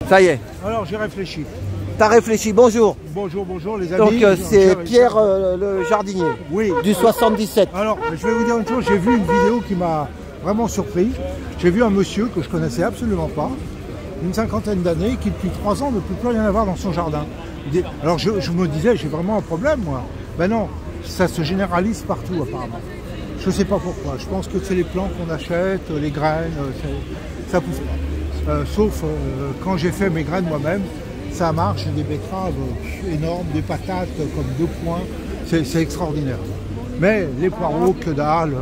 Ça y est. Alors j'ai réfléchi. T'as réfléchi, bonjour. Bonjour, bonjour les amis. Donc c'est Pierre le jardinier, oui. Du 77. Alors je vais vous dire une chose, j'ai vu une vidéo qui m'a vraiment surpris. J'ai vu un monsieur que je connaissais absolument pas, une cinquantaine d'années, qui depuis 3 ans ne peut plus rien avoir dans son jardin. Alors je me disais, j'ai vraiment un problème moi. Ben non, ça se généralise partout apparemment. Je ne sais pas pourquoi, je pense que c'est les plants qu'on achète, les graines, ça pousse pas. Sauf quand j'ai fait mes graines moi-même, ça marche, j'ai des betteraves énormes, des patates comme 2 points, c'est extraordinaire. Mais les poireaux, que dalle,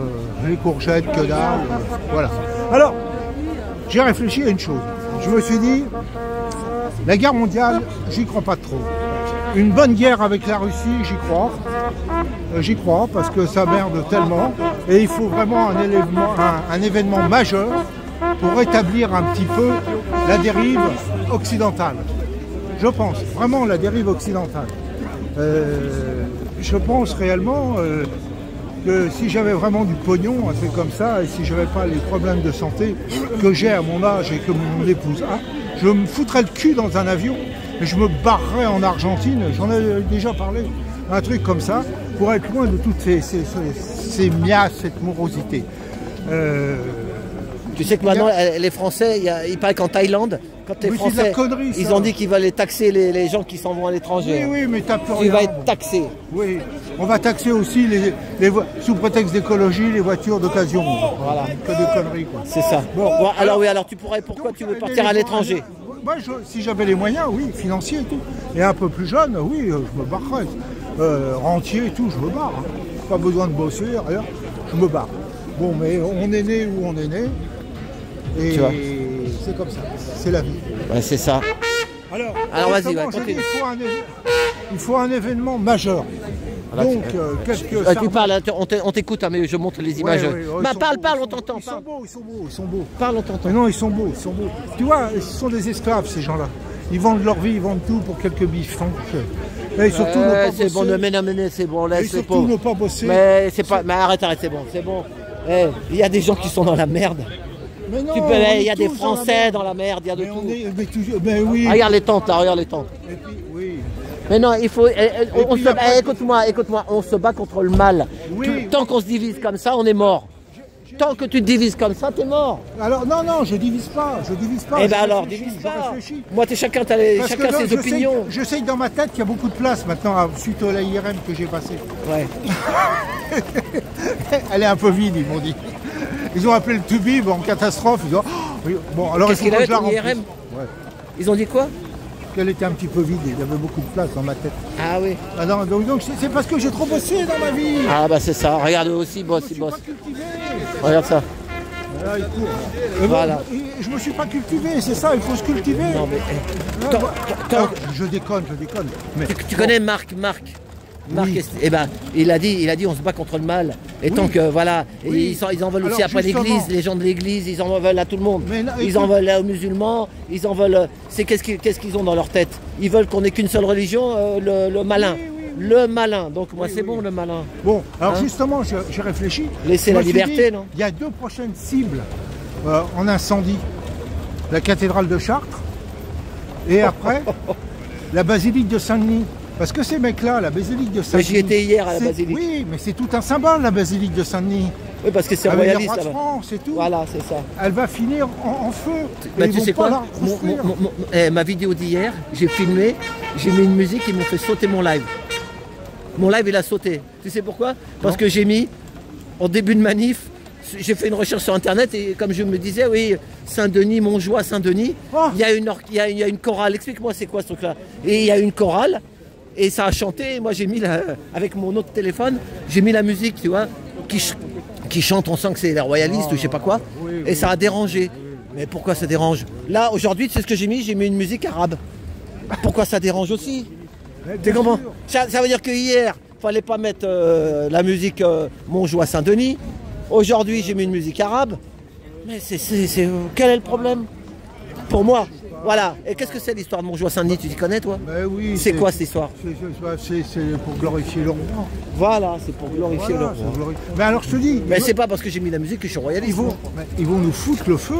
les courgettes, que dalle, voilà. Alors, j'ai réfléchi à une chose. Je me suis dit, la guerre mondiale, j'y crois pas trop. Une bonne guerre avec la Russie, j'y crois. J'y crois parce que ça merde tellement. Et il faut vraiment un événement majeur pour rétablir un petit peu la dérive occidentale. Je pense, vraiment la dérive occidentale. Je pense réellement que si j'avais vraiment du pognon, un truc comme ça, et si je n'avais pas les problèmes de santé que j'ai à mon âge et que mon épouse a, je me foutrais le cul dans un avion et je me barrerais en Argentine, j'en ai déjà parlé, un truc comme ça, pour être loin de toutes ces miasses, cette morosité. Tu sais que maintenant, les Français, il paraît qu'en Thaïlande, quand les Français, connerie, ils ont dit qu'ils veulent taxer les gens qui s'en vont à l'étranger. Oui, oui, mais t'as plus rien. Tu vas être taxé. Oui, on va taxer aussi, sous prétexte d'écologie, les voitures d'occasion. Voilà. Que des conneries, quoi. C'est ça. Bon, alors oui, alors tu pourrais, pourquoi tu veux partir à l'étranger? Moi, si j'avais les moyens, oui, financiers et tout. Et un peu plus jeune, oui, je me barrerais. Rentier et tout, je me barre. Hein. Pas besoin de bosser, rien, je me barre. Bon, mais on est né où on est né. Et c'est comme ça, c'est la vie. Ouais, c'est ça. Alors vas-y, continue. Il faut un événement majeur. Voilà, donc, tu parles, on t'écoute, hein, mais je montre les images. Parle, on t'entend. Ils sont beaux. Parle, on t'entend. Non, ils sont beaux. Tu vois, ce sont des esclaves, ces gens-là. Ils vendent leur vie, ils vendent tout pour quelques bifetons. Et surtout ne pas bosser. C'est bon, c'est bon, laisse les pauvres. Surtout ne pas bosser. Mais c'est pas. Mais arrête, c'est bon. Il y a des gens qui sont dans la merde. Mais non, il y a des Français dans la merde, il y a de tout. Mais oui. Regarde les tentes là, regarde les tentes. Et puis, oui. Mais non, il faut. Écoute-moi, on se bat contre le mal. Oui. Tant qu'on se divise comme ça, on est mort. Tant que tu te divises comme ça, t'es mort. Alors non, je divise pas. Eh ben alors, divise pas. Moi, chacun ses opinions. Je sais que dans ma tête, il y a beaucoup de place maintenant, suite à l'IRM que j'ai passé. Ouais. Elle est un peu vide, ils m'ont dit. Ils ont appelé le Toubib en catastrophe. Ils ont... Bon, alors qu'est-ce qu'il avait ton IRM? Ouais. Ils ont dit quoi? Qu'elle était un petit peu vide, il y avait beaucoup de place dans ma tête. Ah oui. Ah non, donc c'est parce que j'ai trop bossé dans ma vie. Ah bah c'est ça, regarde aussi, bosse. Regarde ça. Là, il court. Voilà. Je me suis pas cultivé, c'est ça, il faut se cultiver. Non mais... Je déconne. Mais, tu connais Marc, oui. Eh ben, il a dit on se bat contre le mal. Et tant que voilà, ils en veulent aussi après l'église, les gens de l'église, ils en veulent à tout le monde. Ils en veulent aux musulmans, ils en veulent. C'est qu'est-ce qu'ils ont dans leur tête? Ils veulent qu'on ait qu'une seule religion, le malin. Oui. Le malin. Donc moi c'est bon le malin. Bon, alors justement, j'ai réfléchi. Laissez la liberté, non? Il y a 2 prochaines cibles en incendie. La cathédrale de Chartres et après la basilique de Saint-Denis. Parce que ces mecs-là, la basilique de Saint-Denis... J'y étais hier à la basilique. Oui, mais c'est tout un symbole, la basilique de Saint-Denis. Oui, parce que c'est royaliste là-bas. C'est tout. Voilà, c'est ça. Elle va finir en feu. Bah, tu sais quoi, ma vidéo d'hier, j'ai filmé, j'ai mis une musique, ils m'ont fait sauter mon live. Mon live, il a sauté. Tu sais pourquoi? Parce que j'ai mis, en début de manif, j'ai fait une recherche sur internet et comme je me disais, oui, Saint-Denis, Montjoie, Saint-Denis, il y a une chorale. Explique-moi c'est quoi ce truc-là? Et il y a une chorale. Et ça a chanté, moi j'ai mis, avec mon autre téléphone, j'ai mis la musique, tu vois, qui chante, on sent que c'est les royalistes ou je sais pas quoi, et ça a dérangé. Mais pourquoi ça dérange? Là, aujourd'hui, tu sais ce que j'ai mis une musique arabe. Pourquoi ça dérange aussi? Tu comprends? Ça veut dire que hier, fallait pas mettre la musique Montjoie Saint-Denis. Aujourd'hui, j'ai mis une musique arabe. Mais quel est le problème? Pour moi. Voilà. Et qu'est-ce que c'est l'histoire de Montjoie Saint-Denis? Tu t'y connais, toi? Oui. C'est quoi cette histoire? C'est pour glorifier le roi. Voilà, c'est pour glorifier le roi. Mais alors je te dis... Mais c'est pas parce que j'ai mis la musique que je suis royaliste. Ils vont nous foutre le feu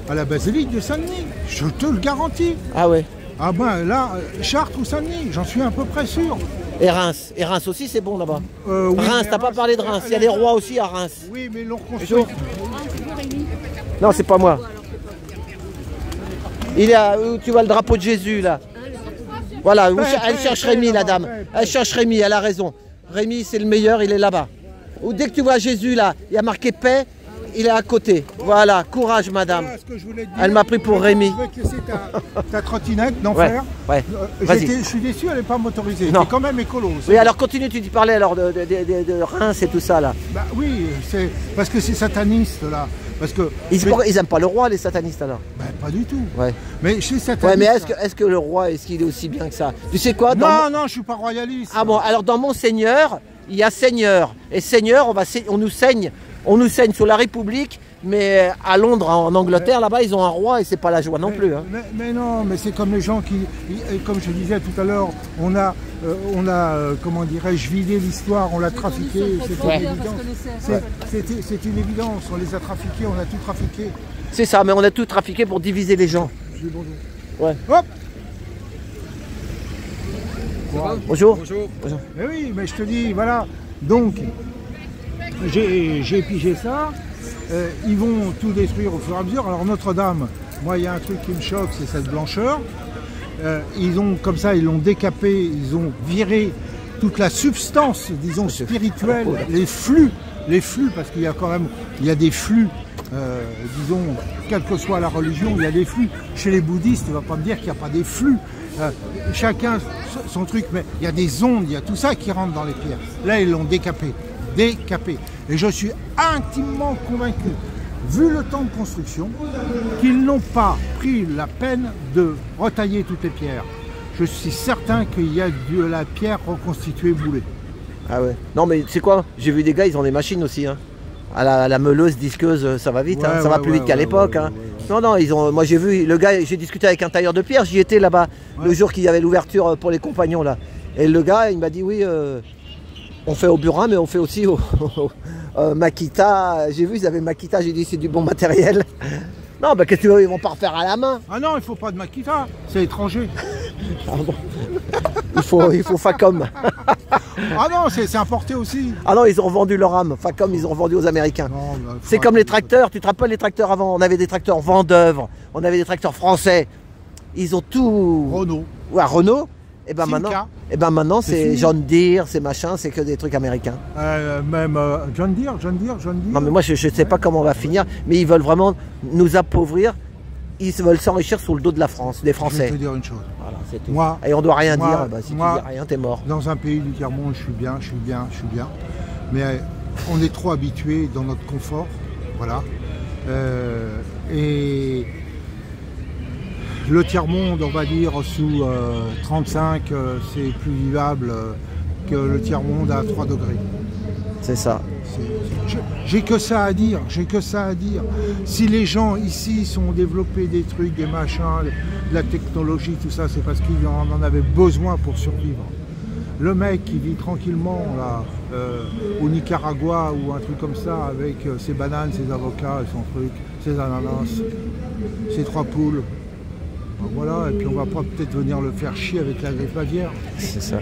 à la basilique de Saint-Denis. Je te le garantis. Ah ouais. Ah ben là, Chartres ou Saint-Denis, j'en suis à peu près sûr. Et Reims. Et Reims aussi, c'est bon là-bas. Oui, Reims, t'as pas parlé de Reims. Il y a des rois aussi à Reims. Oui, mais ils l'ont reconstruit. Non, c'est pas moi. Il est à, où tu vois le drapeau de Jésus là. Voilà, elle cherche Rémi, la dame. Elle cherche Rémi, elle a raison. Rémi, c'est le meilleur, il est là-bas. Ou dès que tu vois Jésus là, il y a marqué paix, il est à côté. Voilà, courage madame. Voilà ce que je voulais te dire. Elle m'a pris pour Rémi. Je vais te laisser ta trottinette d'enfer. Ouais, Je suis déçu, elle n'est pas motorisée. Non. C'est quand même écolo. Oui, alors continue, tu parlais alors de Reims et tout ça là. Bah oui, c'est parce que c'est sataniste là. Parce que Ils aiment pas le roi, les satanistes alors. bah, pas du tout. Ouais. Mais chez sataniste. Ouais, mais est-ce que le roi, est-ce qu'il est aussi bien que ça? Tu sais quoi? Non, je suis pas royaliste. Ah bon, alors dans mon Seigneur, il y a Seigneur. Et Seigneur, on nous saigne sur la République, mais à Londres, en Angleterre, là-bas, ils ont un roi et c'est pas la joie non plus. Hein. Mais non, mais c'est comme les gens qui, comme je disais tout à l'heure, on a comment dirais-je, vidé l'histoire, on l'a trafiqué, c'est une évidence. C'est une évidence, on les a trafiqués, on a tout trafiqué. C'est ça, mais on a tout trafiqué pour diviser les gens. Je dis bonjour. Ouais. Hop. Bonjour. Mais oui, mais je te dis, voilà, donc j'ai pigé ça, ils vont tout détruire au fur et à mesure. Alors Notre-Dame, moi il y a un truc qui me choque, c'est cette blancheur. Ils ont comme ça, ils l'ont décapé, ils ont viré toute la substance, disons, spirituelle, les flux, parce qu'il y a quand même, il y a des flux, disons, quelle que soit la religion, il y a des flux. Chez les bouddhistes, tu ne vas pas me dire qu'il n'y a pas des flux. Chacun son truc, mais il y a des ondes, il y a tout ça qui rentre dans les pierres. Là, ils l'ont décapé. Et je suis intimement convaincu, vu le temps de construction, qu'ils n'ont pas pris la peine de retailler toutes les pierres. Je suis certain qu'il y a de la pierre reconstituée boulée. Ah ouais. Non mais tu sais quoi, j'ai vu des gars, ils ont des machines aussi. Hein. À la meuleuse, disqueuse, ça va vite, Ouais, hein. Ça va plus vite qu'à l'époque. Hein. Non, ils ont. Moi j'ai vu le gars, j'ai discuté avec un tailleur de pierre, j'y étais là-bas le jour qu'il y avait l'ouverture pour les compagnons là. Et le gars, il m'a dit oui, on fait au burin, mais on fait aussi au Makita. J'ai vu, ils avaient Makita, j'ai dit c'est du bon matériel. Non, bah qu'est-ce que tu veux, ils vont pas refaire à la main. Ah non, il faut pas de Makita, c'est étranger. Ah bon. Il faut Facom. Ah non, c'est importé aussi. Ah non, ils ont revendu leur âme. Facom, ils ont revendu aux Américains. C'est comme les tracteurs. Tu te rappelles les tracteurs avant? On avait des tracteurs Vendœuvre, on avait des tracteurs français. Ils ont tout. Renault. Ouais, Renault. Et ben Simca. maintenant, c'est John Deere, c'est machin, c'est que des trucs américains. Même John Deere. Non, mais moi, je ne sais pas comment on va finir, mais ils veulent vraiment nous appauvrir. Ils veulent s'enrichir sous le dos de la France, des Français. Je vais te dire une chose. Voilà, c'est tout. Moi, et on doit rien dire. Bah, si tu dis rien, t'es mort. Dans un pays du tiers-monde, je suis bien. Mais on est trop habitué dans notre confort. Voilà. Et le tiers-monde, on va dire, sous 35, c'est plus vivable que le tiers-monde à 3 degrés. C'est ça. J'ai que ça à dire, Si les gens ici ont développé des trucs, des machins, de la technologie, tout ça, c'est parce qu'ils en avaient besoin pour survivre. Le mec qui vit tranquillement là, au Nicaragua ou un truc comme ça, avec ses bananes, ses avocats, son truc, ses ananas, ses 3 poules. Voilà, et puis on va pas peut-être venir le faire chier avec la grippe aviaire. C'est ça.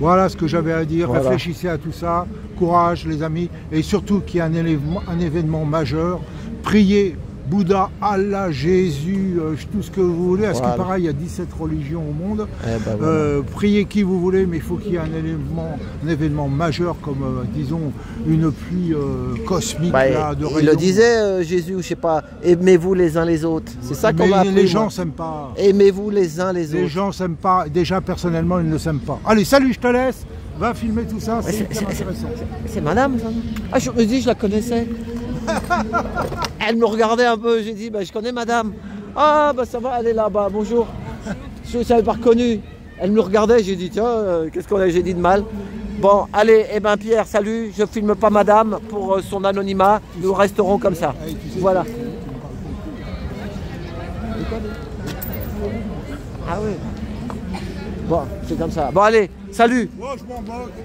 Voilà ce que j'avais à dire. Voilà. Réfléchissez à tout ça. Courage les amis. Et surtout qu'il y a un événement majeur. Priez Bouddha, Allah, Jésus, tout ce que vous voulez. À ce qui paraît, il y a 17 religions au monde. Priez qui vous voulez, mais il faut qu'il y ait un événement majeur comme, disons, une pluie cosmique là, de rayons. Il le disait, Jésus, je sais pas, aimez-vous les uns les autres. C'est ça qu'on va appeler. Les gens s'aiment pas. Aimez-vous les uns les autres. Les gens s'aiment pas. Déjà, personnellement, ils ne s'aiment pas. Allez, salut, je te laisse. Va filmer tout ça, c'est hyper intéressant. C'est madame, ça? Ah, je me dis, je la connaissais. Elle me regardait un peu, j'ai dit, bah, je connais madame. Ah, bah ça va, elle est là-bas, bonjour. Je ne savais pas reconnu. Elle me regardait, j'ai dit, tiens, qu'est-ce qu'on a, j'ai dit de mal? Bon, allez, eh ben Pierre, salut, je filme pas madame pour son anonymat, nous resterons comme ça. Voilà. Ah oui. Bon, c'est comme ça. Bon, allez, salut.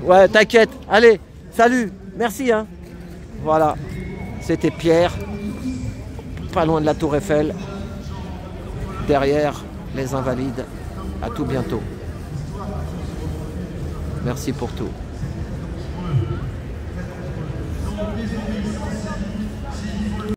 Ouais, t'inquiète. Allez, salut. Merci, hein. Voilà. C'était Pierre, pas loin de la Tour Eiffel. derrière les invalides. À tout bientôt. Merci pour tout.